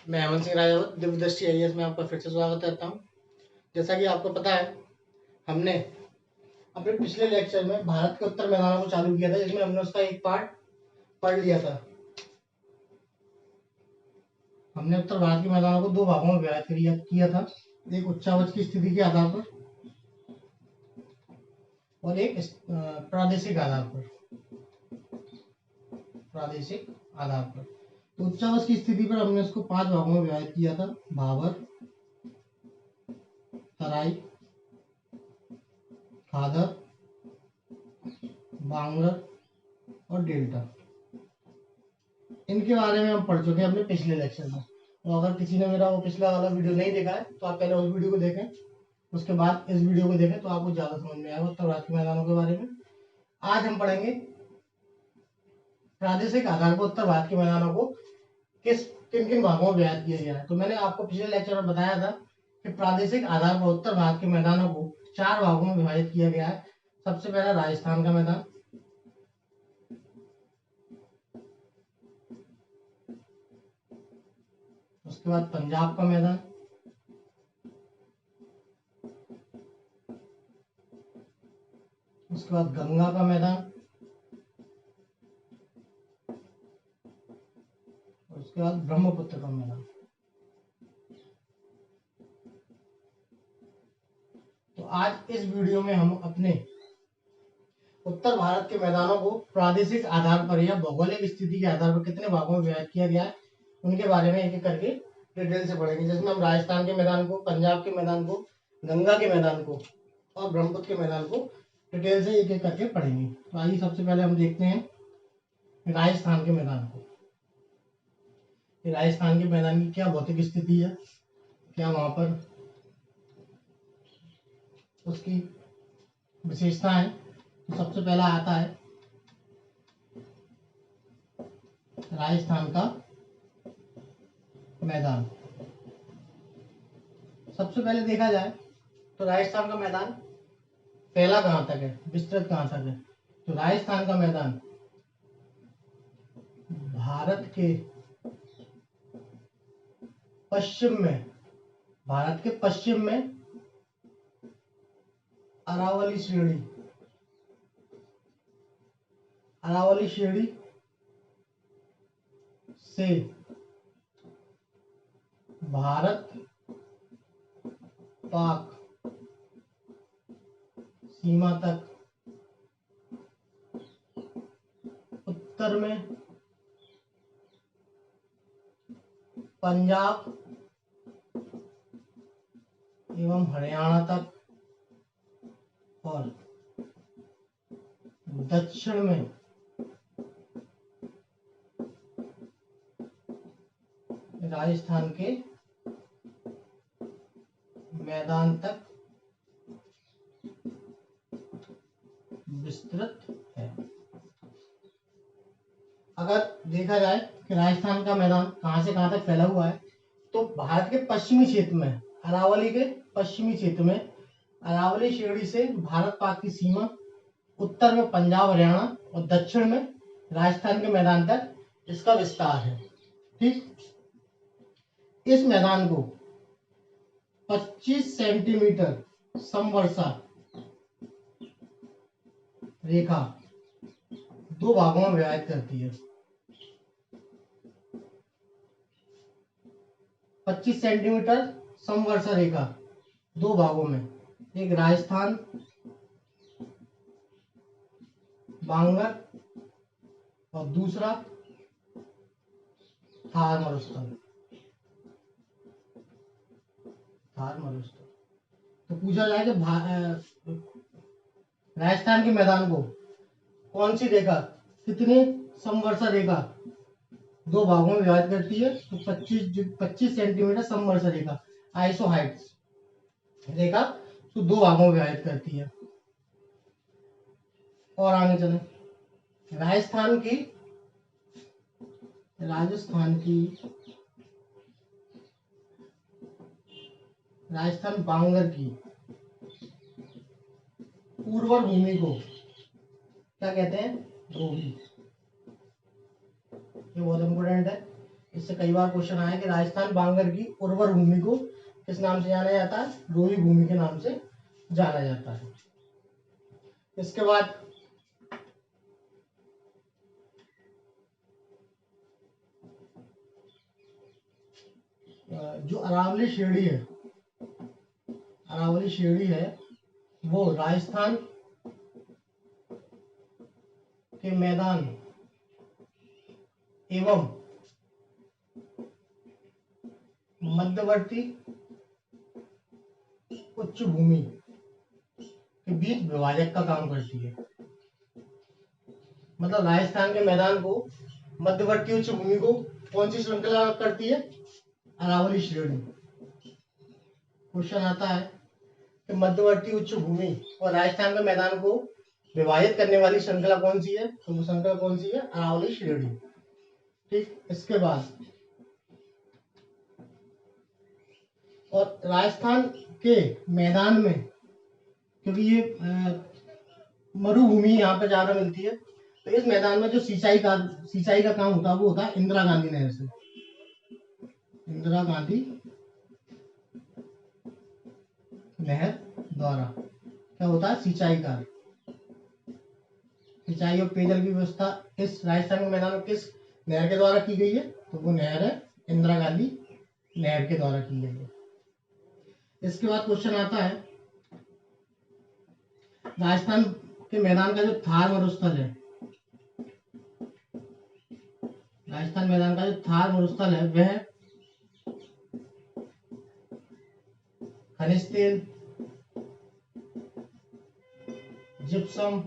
मैं हेमंत सिंह राजावत दिव्यदृष्टि आईएएस में आपका फिर से स्वागत करता हूँ। जैसा कि आपको पता है, हमने अपने पिछले लेक्चर में भारत के उत्तर मैदानों को चालू किया था, जिसमें हमने उसका एक पार्ट पढ़ लिया था। हमने उत्तर भारत के मैदानों को दो भागों में विभाजित किया था, एक उच्चावच की स्थिति के आधार पर और एक प्रादेशिक आधार पर। तो उच्चावच की स्थिति पर हमने उसको 5 भागों में विभाजित किया था: भाबर, तराई, खादर, बांगर और डेल्टा। इनके बारे में हम पढ़ चुके हैं अपने पिछले लेक्चर में। तो अगर किसी ने मेरा वो पिछला वाला वीडियो नहीं देखा है तो आप पहले उस वीडियो को देखें, उसके बाद इस वीडियो को देखें, तो आपको ज्यादा समझ में आएगा उत्तर भारत के मैदानों के बारे में। आज हम पढ़ेंगे प्रादेशिक आधार पर उत्तर भारत के मैदानों को किन किन भागों में विभाजित किया गया है। तो मैंने आपको पिछले लेक्चर में बताया था कि प्रादेशिक आधार पर उत्तर भारत के मैदानों को 4 भागों में विभाजित किया गया है। सबसे पहला राजस्थान का मैदान, उसके बाद पंजाब का मैदान, उसके बाद गंगा का मैदान, और उसके बाद ब्रह्मपुत्र का मैदान। तो आज इस वीडियो में हम अपने उत्तर भारत के मैदानों को प्रादेशिक आधार पर या भौगोलिक स्थिति के आधार पर कितने भागों में विभाजित किया गया है, उनके बारे में एक एक करके डिटेल से पढ़ेंगे। जिसमें हम राजस्थान के मैदान को, पंजाब के मैदान को, गंगा के मैदान को और ब्रह्मपुत्र के मैदान को डिटेल से एक एक करके पढ़ेंगे। तो आइए सबसे पहले हम देखते हैं राजस्थान के मैदान को। राजस्थान के मैदान की क्या भौतिक स्थिति है, क्या वहां पर उसकी विशेषता है। तो सबसे पहला आता है राजस्थान का मैदान। सबसे पहले देखा जाए तो राजस्थान का मैदान फैला कहां तक है, विस्तृत कहां तक है। तो राजस्थान का मैदान भारत के पश्चिम में अरावली श्रेणी से भारत पाक सीमा तक, उत्तर में पंजाब एवं हरियाणा तक, और दक्षिण में राजस्थान के मैदान तक विस्तृत है। अगर देखा जाए कि राजस्थान का मैदान कहां से कहां तक फैला हुआ है, तो भारत के पश्चिमी क्षेत्र में, अरावली के पश्चिमी क्षेत्र में अरावली श्रेणी से भारत पाक की सीमा, उत्तर में पंजाब हरियाणा और दक्षिण में राजस्थान के मैदान तक इसका विस्तार है। ठीक, इस मैदान को 25 सेंटीमीटर समवर्षा रेखा दो भागों में विभाजित करती है। 25 सेंटीमीटर समवर्षा रेखा दो भागों में, एक राजस्थान बांगर और दूसरा थार मरुस्थल। तो पूछा जाए कि राजस्थान के मैदान को कौन सी रेखा, कितनी समवर्षा रेखा दो भागों में विभाजित करती है। तो 25 सेंटीमीटर समवर्षा रेखा, आइसोहाइट्स रेखा, तो दो भागों में विभाजित करती है। और आगे चले, राजस्थान बांगर की पूर्व भूमि को क्या कहते हैं, धोबी। ये बहुत इंपोर्टेंट है, इससे कई बार क्वेश्चन आया कि राजस्थान बांगर की उर्वर भूमि को किस नाम से जाना जाता है? रोही भूमि के नाम से जाना जाता है। इसके बाद जो अरावली श्रेणी है वो राजस्थान के मैदान एवं मध्यवर्ती उच्च भूमि के बीच विभाजक का काम करती है। मतलब राजस्थान के मैदान को मध्यवर्ती उच्च भूमि को कौन सी श्रृंखला करती है? अरावली श्रेणी। क्वेश्चन आता है कि मध्यवर्ती उच्च भूमि और राजस्थान के मैदान को विभाजित करने वाली श्रृंखला कौन सी है? तो वो श्रृंखला कौन सी है? अरावली श्रेणी। ठीक, इसके बाद और राजस्थान के मैदान में, क्योंकि ये मरुभूमि यहाँ पे ज्यादा मिलती है, तो इस मैदान में जो सिंचाई का काम होता है वो होता है इंदिरा गांधी नहर से। इंदिरा गांधी नहर द्वारा क्या होता है? सिंचाई और पेयजल की व्यवस्था इस राजस्थान के मैदान में किस नहर के द्वारा की गई है? तो वो नहर है इंदिरा गांधी नहर के द्वारा की गई है। इसके बाद क्वेश्चन आता है राजस्थान के मैदान का जो थार मरुस्थल है, राजस्थान मैदान का जो थार मरुस्थल है वह खनिज तेल, जिप्सम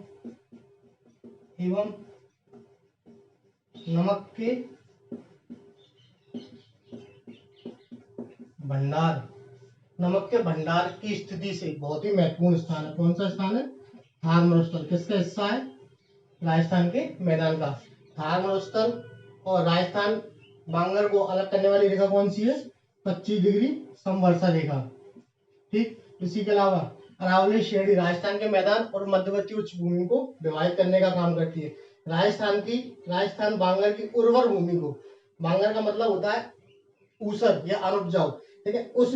एवं नमक के भंडार की स्थिति से बहुत ही महत्वपूर्ण स्थान है। कौन सा स्थान है? थार मरुस्थल। किसका हिस्सा है? राजस्थान के मैदान का। थार मरुस्थल और राजस्थान बांगर को अलग करने वाली रेखा कौन सी है? 25 डिग्री समवर्षा रेखा। ठीक, इसी के अलावा अरावली श्रेणी राजस्थान के मैदान और मध्यवर्ती उच्च भूमि को विभाजित करने का काम करती है। राजस्थान बांगर की उर्वर भूमि को, बांगर का मतलब होता है ऊसर या अनुपजाऊ, ठीक है, उस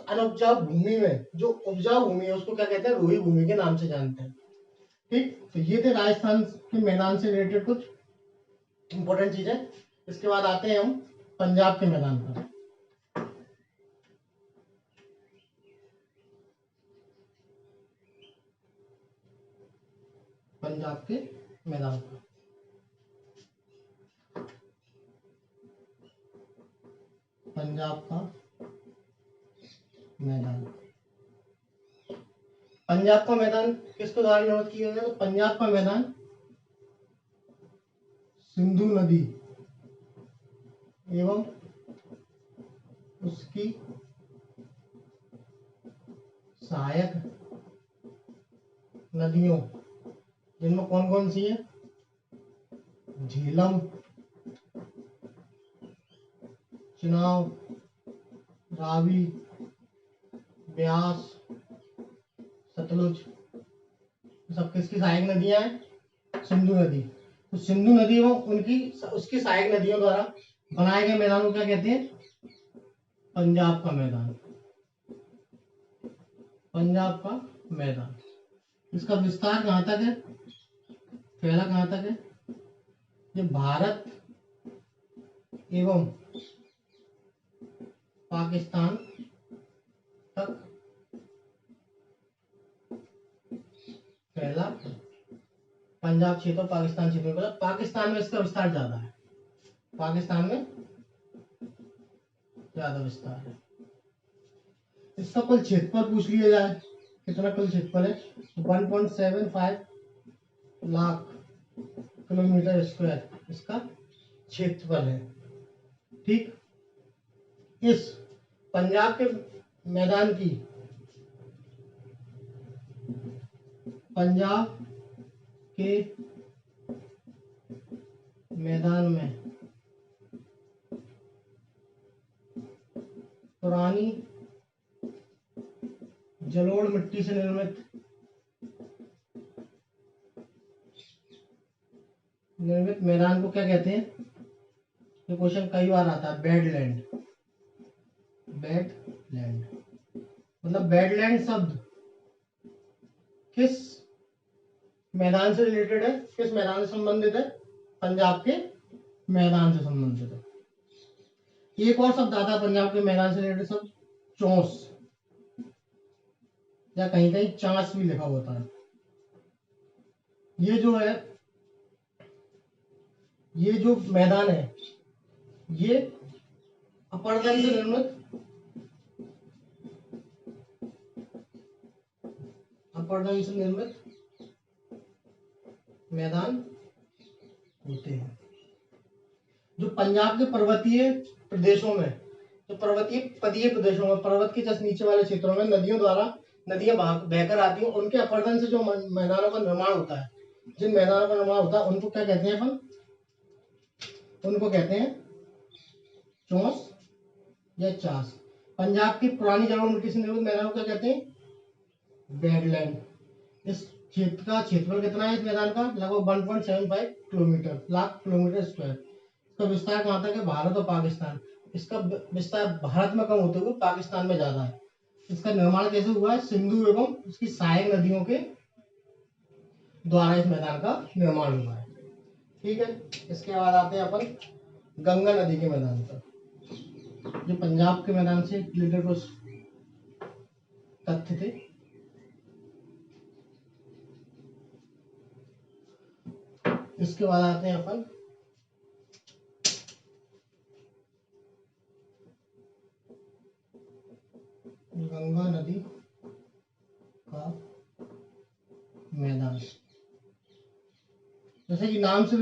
अनुपजाऊ भूमि में जो उपजाऊ भूमि है उसको क्या कहते हैं? रोही भूमि के नाम से जानते हैं। ठीक, तो ये थे राजस्थान के मैदान से रिलेटेड कुछ इंपॉर्टेंट चीजें। इसके बाद आते हैं हम पंजाब के मैदान पर। पंजाब के मैदान पर पंजाब का मैदान, पंजाब का मैदान किसके द्वारा निर्मित किया गया? तो पंजाब का मैदान सिंधु नदी एवं उसकी सहायक नदियों, जिनमें कौन कौन सी है? झेलम, चिनाब, रावी, ब्यास, सतलुज, सब किसकी सहायक नदियां हैं? सिंधु नदी। तो सिंधु नदी एवं उसकी सहायक नदियों द्वारा बनाए गए मैदान को क्या कहते हैं? पंजाब का मैदान। पंजाब का मैदान, इसका विस्तार कहां तक है? फैला कहां तक है? ये भारत एवं पाकिस्तान तक फैला। पंजाब क्षेत्र और पाकिस्तान क्षेत्र में, पाकिस्तान में इसका विस्तार ज्यादा है, पाकिस्तान में ज्यादा विस्तार है। इसका कुल क्षेत्रफल पूछ लिया जाए, कितना कुल क्षेत्रफल है? 1.75 लाख किलोमीटर स्क्वायर इसका क्षेत्रफल है। ठीक, इस पंजाब के मैदान की, पंजाब के मैदान में पुरानी जलोढ़ मिट्टी से निर्मित मैदान को क्या कहते हैं? ये क्वेश्चन कई बार आता है। बेडलैंड, बेडलैंड मतलब बेडलैंड शब्द किस मैदान से रिलेटेड है, किस मैदान से संबंधित है? पंजाब के मैदान से संबंधित है। एक और शब्द आता है पंजाब के मैदान से रिलेटेड शब्द, चौंस, या कहीं कहीं चांस भी लिखा होता है। ये जो है, ये जो मैदान है, ये अपरदन से निर्मित, अपरदन से निर्मित मैदान होते हैं। जो पंजाब के पर्वतीय प्रदेशों में, जो पर्वतीय पदीय प्रदेशों में, पर्वत के जस्ट नीचे वाले क्षेत्रों में नदियों द्वारा नदियां बहकर आती हैं, उनके अपरदन से जो मैदानों का निर्माण होता है, जिन मैदानों का निर्माण होता है उनको क्या कहते हैं अपन? उनको कहते हैं चौंस या चास। पंजाब की पुरानी जड़ों मिट्टी से निर्मित मैदानों को क्या कहते हैं? बेडलैंड। इस क्षेत्र का क्षेत्रफल कितना है इस मैदान का? लगभग 1.75 किलोमीटर, लाख किलोमीटर स्क्वायर। इसका विस्तार कहाँ तक है? भारत और पाकिस्तान। इसका विस्तार भारत में कम होते हुए पाकिस्तान में ज्यादा है। इसका निर्माण कैसे हुआ है? सिंधु एवं उसकी सहायक नदियों के द्वारा इस मैदान का निर्माण हुआ है। ठीक है, इसके बाद आते हैं अपन गंगा नदी के मैदान पर, जो पंजाब के मैदान से रिलेटेड कुछ तथ्य थे। इसके बाद आते हैं अपन गंगा नदी का मैदान। जैसे कि नाम से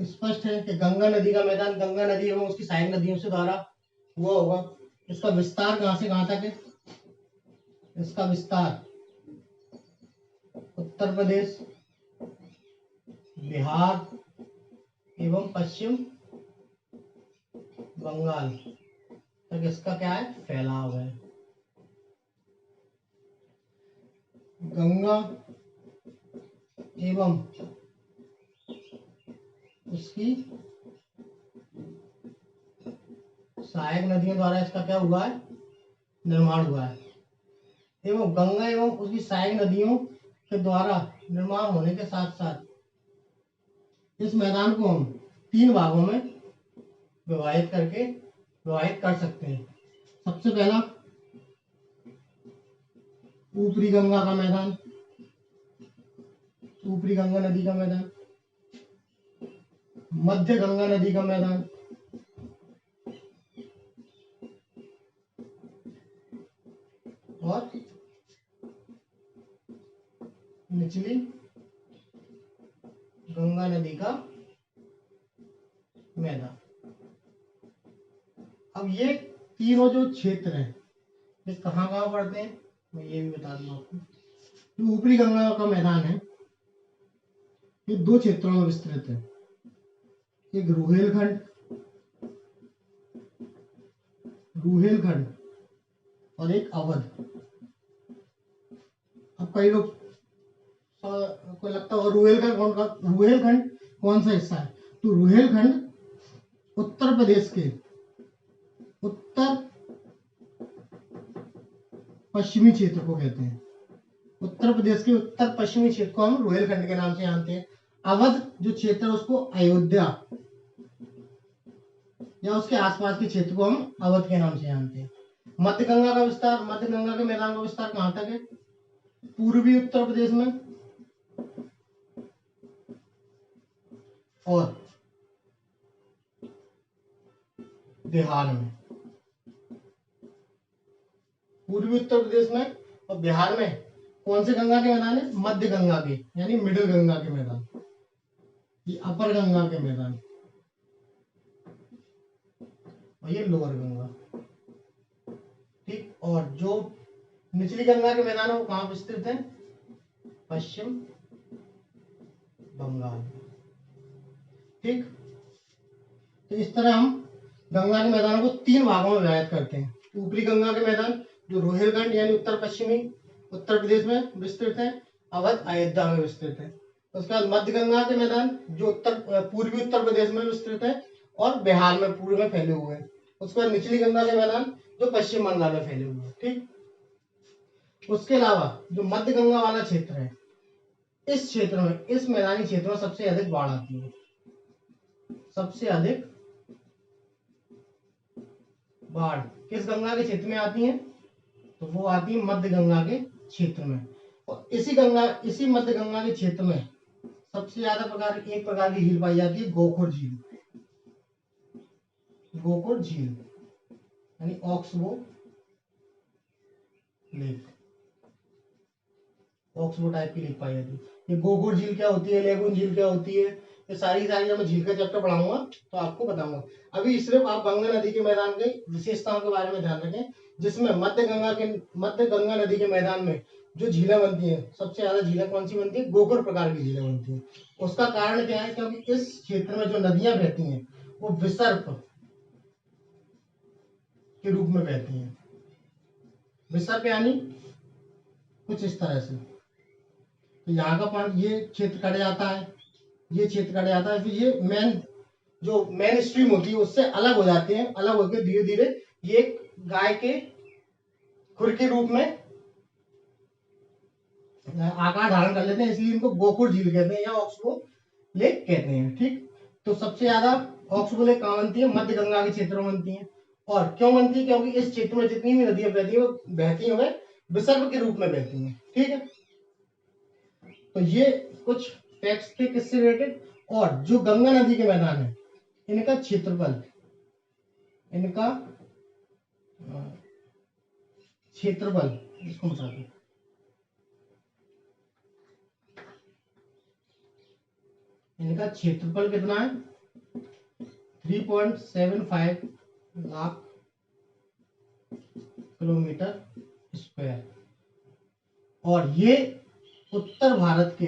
स्पष्ट है कि गंगा नदी का मैदान गंगा नदी एवं उसकी सहायक नदियों से द्वारा हुआ होगा। इसका विस्तार कहां से कहां तक है? इसका विस्तार उत्तर प्रदेश, बिहार एवं पश्चिम बंगाल तक इसका क्या है? फैलाव है। गंगा एवं उसकी सहायक नदियों द्वारा इसका क्या हुआ है? निर्माण हुआ है। एवं गंगा एवं उसकी सहायक नदियों के द्वारा निर्माण होने के साथ साथ इस मैदान को हम 3 भागों में विभाजित कर सकते हैं। सबसे पहला ऊपरी गंगा का मैदान, ऊपरी गंगा नदी का मैदान, मध्य गंगा नदी का मैदान, और निचली गंगा नदी का मैदान। अब ये तीनों जो क्षेत्र हैं ये कहाँ कहाँ पड़ते हैं मैं ये भी बता दूं आपको। जो ऊपरी गंगा का मैदान है ये 2 क्षेत्रों में विस्तृत है, एक रुहेलखंड और एक अवध। अब कई लोग को लगता है रुहेलखंड कौन सा हिस्सा है? तो रुहेलखंड उत्तर प्रदेश के उत्तर पश्चिमी क्षेत्र को कहते हैं। उत्तर प्रदेश के उत्तर पश्चिमी क्षेत्र को हम रुहेलखंड के नाम से जानते हैं। अवध जो क्षेत्र है उसको अयोध्या या उसके आसपास के क्षेत्र को हम अवध के नाम से जानते हैं। मध्य गंगा का विस्तार, मध्य गंगा के मैदान का विस्तार कहां तक है? पूर्वी उत्तर प्रदेश में और बिहार में। पूर्वी उत्तर प्रदेश में और बिहार में कौन से गंगा के मैदान है? मध्य गंगा के, यानी मिडिल गंगा के मैदान, ये अपर गंगा के मैदान और ये लोअर गंगा। ठीक, और जो निचली गंगा के मैदान है वो कहां विस्तृत है? पश्चिम बंगाल। ठीक, तो इस तरह हम गंगा के मैदानों को 3 भागों में विभाजित करते हैं। ऊपरी गंगा के मैदान जो रुहेलखंड यानी उत्तर पश्चिमी उत्तर प्रदेश में विस्तृत है, अवध अयोध्या में विस्तृत है। उसके बाद मध्य गंगा के मैदान जो पूर्वी उत्तर प्रदेश में विस्तृत है और बिहार में पूर्व में फैले हुए हैं। उसके बाद निचली गंगा के मैदान जो पश्चिम बंगाल में फैले हुए हैं। ठीक, उसके अलावा जो मध्य गंगा वाला क्षेत्र है, इस क्षेत्र में, इस मैदानी क्षेत्र में सबसे अधिक बाढ़ आती है। सबसे अधिक बाढ़ किस गंगा के क्षेत्र में आती है? तो वो आती है मध्य गंगा के क्षेत्र में। और इसी मध्य गंगा के क्षेत्र में सबसे ज्यादा एक प्रकार की झील पाई जाती है, गोखुर झील। गोखुर झील यानी ऑक्सबो लेक, ऑक्सबो टाइप की लेक पाई जाती है। ये गोखुर झील क्या होती है, लेगुन झील क्या होती है, ये सारी जब मैं झील का चैप्टर पढ़ाऊंगा तो आपको बताऊंगा। अभी सिर्फ आप गंगा नदी के मैदान के विशेषताओं के बारे में ध्यान रखें, जिसमें मध्य गंगा नदी के मैदान में जो झीलें बनती हैं, सबसे ज्यादा झीलें कौन सी बनती है? गोखुर प्रकार की झीलें बनती हैं। उसका कारण क्या है? क्योंकि इस क्षेत्र में जो नदियां बहती हैं वो विसर्प के रूप में बहती हैं। विसर्प यानी कुछ इस तरह से, तो यहाँ का पानी, ये क्षेत्र कट जाता है, ये क्षेत्र कट जाता है, फिर ये मेन स्ट्रीम होती है उससे अलग हो जाते हैं। अलग होकर धीरे धीरे ये गाय के खुर के रूप में आकार धारण कर लेते हैं, इसलिए इनको गोखुर झील कहते हैं या ऑक्सबो लेक कहते हैं। ठीक, तो सबसे ज्यादा ऑक्सबो लेक कहाँ बनती है? मध्य गंगा के क्षेत्र में बनती है। और क्यों बनती है? क्योंकि इस क्षेत्र में जितनी भी नदियां बहती है वो बहती है विसर्प के रूप में बहती है। ठीक है, तो ये कुछ फैक्ट्स थे किससे रिलेटेड। और जो गंगा नदी के मैदान है, इनका क्षेत्रफल, इनका क्षेत्रफल, इसको बताते हैं, इनका क्षेत्रफल कितना है? 3.75 लाख किलोमीटर स्क्वायर। और ये उत्तर भारत के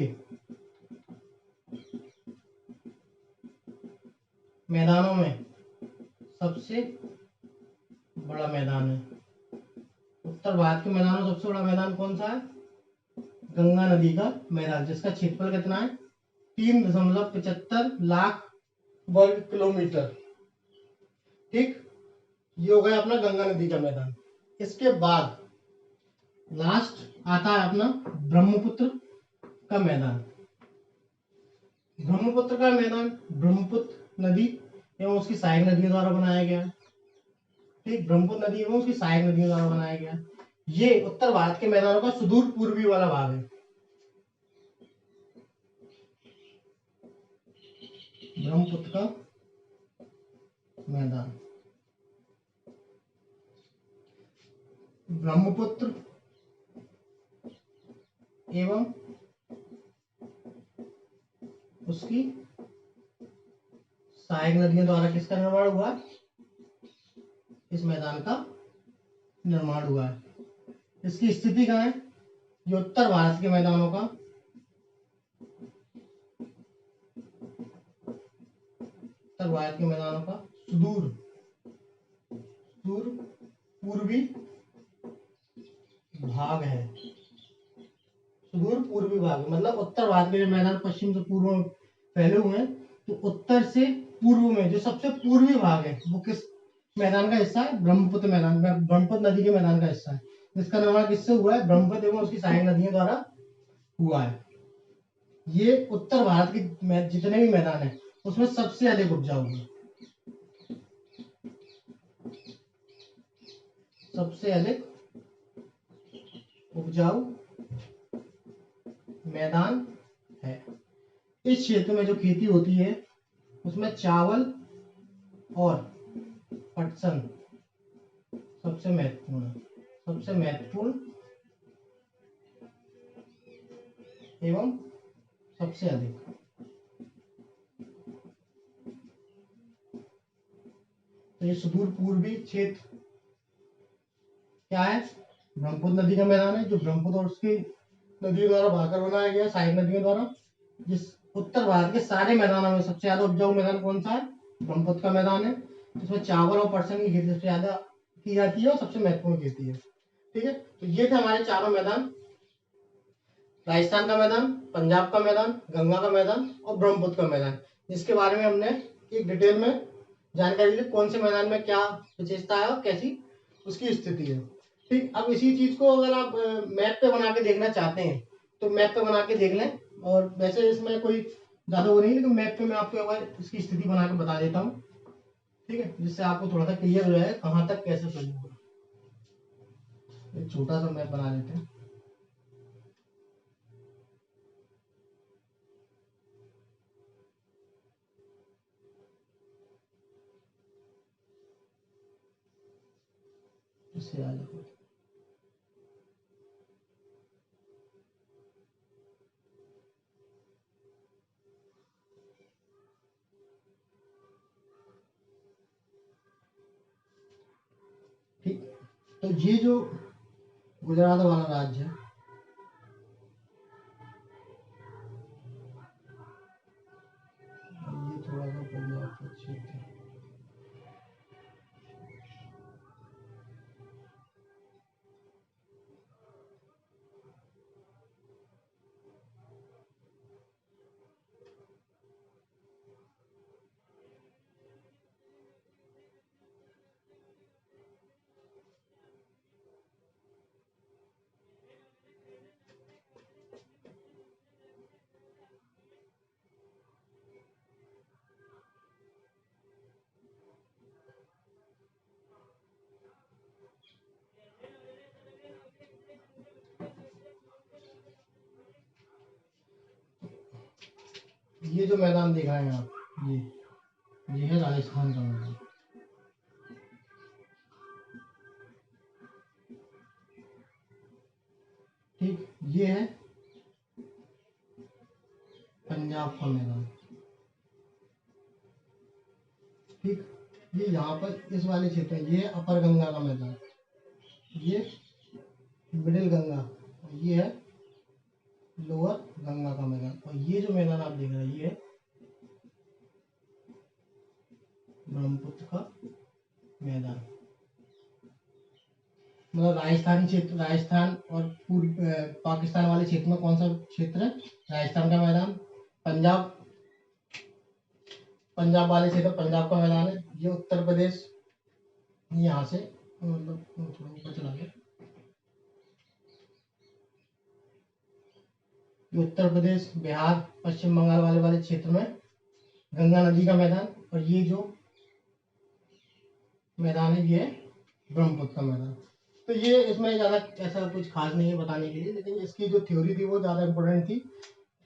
मैदानों में सबसे बड़ा मैदान है। उत्तर भारत के मैदानों में सबसे बड़ा मैदान कौन सा है? गंगा नदी का मैदान, जिसका क्षेत्रफल कितना है? 3.75 लाख वर्ग किलोमीटर। ठीक, ये हो गया अपना गंगा नदी का मैदान। इसके बाद लास्ट आता है अपना ब्रह्मपुत्र का मैदान। ब्रह्मपुत्र का मैदान ब्रह्मपुत्र नदी एवं उसकी सहायक नदियों द्वारा बनाया गया है। ठीक, ब्रह्मपुत्र नदी एवं उसकी सहायक नदियों द्वारा बनाया गया। ये उत्तर भारत के मैदानों का सुदूर पूर्वी वाला भाग है। ब्रह्मपुत्र का मैदान, ब्रह्मपुत्र एवं उसकी सहायक नदियों द्वारा किसका निर्माण हुआ? इस मैदान का निर्माण हुआ है। इसकी स्थिति कहाँ है? ये उत्तर भारत के मैदानों का सुदूर पूर्वी भाग है। सुदूर पूर्वी भाग मतलब उत्तर भारत के मैदान पश्चिम से पूर्व में फैले हुए हैं, तो उत्तर से पूर्व में जो सबसे पूर्वी भाग है वो किस मैदान का हिस्सा है? ब्रह्मपुत्र मैदान, ब्रह्मपुत्र नदी के मैदान का हिस्सा है, जिसका निर्माण किससे हुआ है? ब्रह्मपुत्र एवं उसकी सहायक नदियों द्वारा हुआ है। ये उत्तर भारत के जितने भी मैदान है उसमें सबसे अधिक उपजाऊ है, सबसे अधिक उपजाऊ मैदान है। इस क्षेत्र में जो खेती होती है उसमें चावल और पटसन सबसे महत्वपूर्ण एवं सबसे अधिक। तो ये सुदूर पूर्वी क्षेत्र क्या है? ब्रह्मपुत्र नदी का मैदान है, जो ब्रह्मपुत्र और उसकी नदियों द्वारा भाकर बनाया गया, सहायक नदियों द्वारा। जिस उत्तर भारत के सारे मैदानों में सबसे ज्यादा उपजाऊ मैदान कौन सा है? ब्रह्मपुत्र का मैदान है, जिसमें चावल और पटसन की खेती सबसे ज्यादा की जाती है और सबसे महत्वपूर्ण खेती है। ठीक है, तो ये थे हमारे चारों मैदान, राजस्थान का मैदान, पंजाब का मैदान, गंगा का मैदान और ब्रह्मपुत्र का मैदान, जिसके बारे में हमने एक डिटेल में जानकारी ली कौन से मैदान में क्या विशेषता है और कैसी उसकी स्थिति है। ठीक, अब इसी चीज को अगर आप मैप पे बना के देखना चाहते हैं तो मैप पे बना के देख लें। और वैसे इसमें कोई ज्यादा वो नहीं, लेकिन मैप पे मैं आपको एक बार इसकी स्थिति बना के बता देता हूँ, ठीक है, जिससे आपको थोड़ा सा क्लियर हो जाए कहाँ तक कैसे सही होगा। एक छोटा सा मैप बना लेते हैं। इससे आ जाओ। ठीक, तो ये जो गुजरात वाला राज्य है, ये थोड़ा सा पंजाब का क्षेत्र है। ये जो मैदान देखा है आप, ये है राजस्थान का मैदान। ठीक, ये है पंजाब का मैदान। ठीक, ये यहाँ पर इस वाले क्षेत्र में ये है अपर गंगा का मैदान, ये मिडिल गंगा, और ये है लोअर गंगा का मैदान। और ये जो मैदान आप देख रहे हैं ये है ब्रह्मपुत्र का मैदान। मतलब राजस्थानी क्षेत्र, राजस्थान और पूर्व पाकिस्तान वाले क्षेत्र में कौन सा क्षेत्र है? राजस्थान का मैदान। पंजाब, पंजाब वाले क्षेत्र पंजाब का मैदान है। ये उत्तर प्रदेश, यहाँ से मतलब थोड़ा ऊपर चला गया, ये उत्तर प्रदेश, बिहार, पश्चिम बंगाल वाले वाले क्षेत्र में गंगा नदी का मैदान। और ये जो मैदान है ये ब्रह्मपुत्र का मैदान। तो ये इसमें ज़्यादा ऐसा कुछ खास नहीं है बताने के लिए, लेकिन इसकी जो थ्योरी थी वो ज़्यादा इम्पोर्टेंट थी।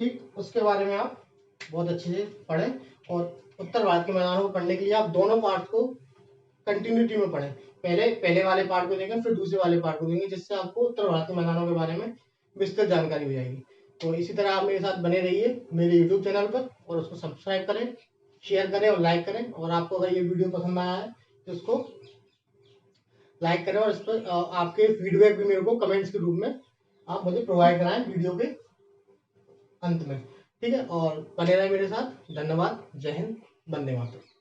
ठीक, उसके बारे में आप बहुत अच्छे से पढ़ें। और उत्तर भारत के मैदानों को पढ़ने के लिए आप दोनों पार्ट को कंटिन्यूटी में पढ़ें। पहले वाले पार्ट को देखें, फिर दूसरे वाले पार्ट को देखेंगे, जिससे आपको उत्तर भारत के मैदानों के बारे में विस्तृत जानकारी हो जाएगी। तो इसी तरह आप मेरे साथ बने रहिए मेरे यूट्यूब चैनल पर, और उसको सब्सक्राइब करें, शेयर करें और लाइक करें। और आपको अगर ये वीडियो पसंद आया है तो इसको लाइक करें, और इस पर आपके फीडबैक भी मेरे को कमेंट्स के रूप में आप मुझे प्रोवाइड कराएं वीडियो के अंत में। ठीक है, और बने रहें मेरे साथ। धन्यवाद। जय हिंद। वंदे मातरम।